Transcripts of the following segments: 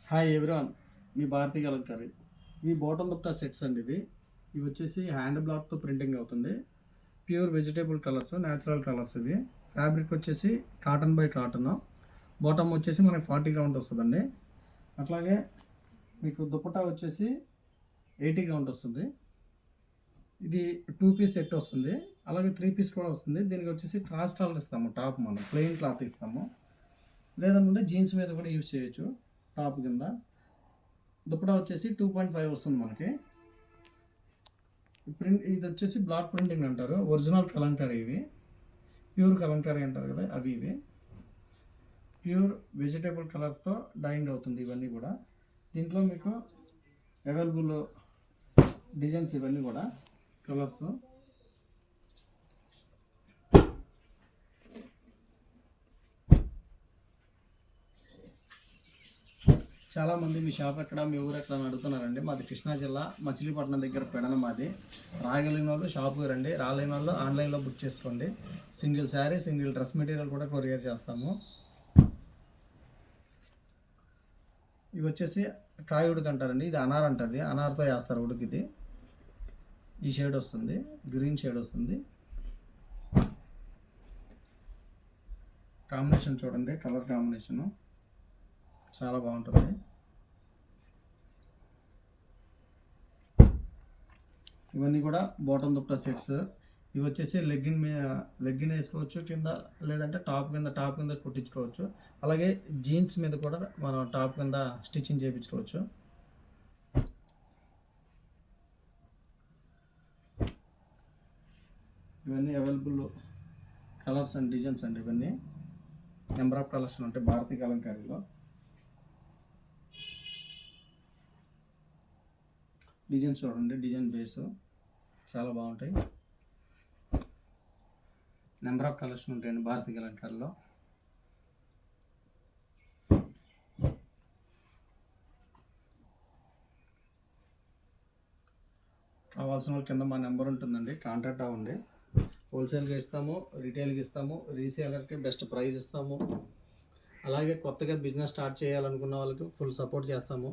Hi everyone, మీ భారతీ కలంకారీ. ఇవి bottom dupatta sets అండి. ఇవి వచ్చేసి హ్యాండ్ బ్లాక్తో ప్రింటింగ్ అవుతుంది. Pure vegetable colours, natural colours. ఇవి ఫ్యాబ్రిక్ వచ్చేసి కాటన్ బై కాటన్. బాటమ్ వచ్చేసి మనకి 40 కౌంట్ వస్తుందండి. అట్లాగే మీకు దుపట్టా వచ్చేసి 80 కౌంట్ వస్తుంది. ఇది 2 పీస్ సెట్ వస్తుంది, అలాగే 3 పీస్ కూడా వస్తుంది. దీనికి వచ్చేసి క్రాస్ కాలర్ ఇస్తాము. టాప్ మనం ప్లెయిన్ క్లాత్ ఇస్తాము, లేదంటే జీన్స్ మీద కూడా యూజ్ చేయొచ్చు. టాప్ కింద దుపట్టా వచ్చేసి 2.5 వస్తుంది మనకి. ఇది వచ్చేసి బ్లాక్ ప్రింటింగ్ అంటారు. ఒరిజినల్ కలంకారీ ఇవి, ప్యూర్ కలంకారీ అంటారు కదా, అవి ఇవి ప్యూర్ వెజిటేబుల్ కలర్స్తో డైయింగ్ అవుతుంది. ఇవన్నీ కూడా దీంట్లో మీకు అవైలబుల్ డిజైన్స్, ఇవన్నీ కూడా కలర్స్. చాలామంది మీ షాప్ ఎక్కడ, మీ ఊరు ఎక్కడ అని అడుగుతున్నారండి. మాది కృష్ణా జిల్లా మచిలీపట్నం దగ్గర పెడన మాది. రాగలిగిన వాళ్ళు షాపుకి రండి, రాలేని వాళ్ళు ఆన్లైన్లో బుక్ చేసుకోండి. Single sari, single dress material కూడా కొరియర్ చేస్తాము. ఇవి వచ్చేసి కాయ ఉడికి అంటారండి. ఇది అనార్ అంటారు, అనార్తో వేస్తారు ఉడికి. ఇది ఈ షేడ్ వస్తుంది, గ్రీన్ షేడ్ వస్తుంది. కాంబినేషన్ చూడండి, కలర్ కాంబినేషను చాలా బాగుంటుంది. ఇవన్నీ కూడా బాటమ్ దుపట్టా సెట్స్. ఇవి వచ్చేసి లెగ్గిన్ వేసుకోవచ్చు కింద, లేదంటే టాప్ కింద కుట్టించుకోవచ్చు. అలాగే జీన్స్ మీద కూడా మనం టాప్ కింద స్టిచ్చింగ్ చేయించుకోవచ్చు. ఇవన్నీ అవైలబుల్ కలర్స్ అండ్ డిజైన్స్ అండి. ఇవన్నీ నెంబర్ ఆఫ్ కలర్స్ ఉంటాయి భారతీ కలంకారీలో. డిజైన్స్ చూడండి, డిజైన్ బేస్ చాలా బాగుంటాయి. నెంబర్ ఆఫ్ కలర్స్ ఉంటాయండి భారతీ కలంకారీలో. కావాల్సిన వాళ్ళ కింద మా నెంబర్ ఉంటుందండి, కాంటాక్ట్ అవ్వండి. హోల్సేల్గా ఇస్తాము, రీటైల్గా ఇస్తాము, రీసేలర్కి బెస్ట్ ప్రైస్ ఇస్తాము. అలాగే కొత్తగా బిజినెస్ స్టార్ట్ చేయాలనుకున్న వాళ్ళకి ఫుల్ సపోర్ట్ చేస్తాము.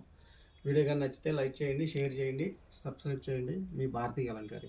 వీడియో కానీ నచ్చితే లైక్ చేయండి, షేర్ చేయండి, సబ్స్క్రైబ్ చేయండి. మీ భారతీ కలంకారీ.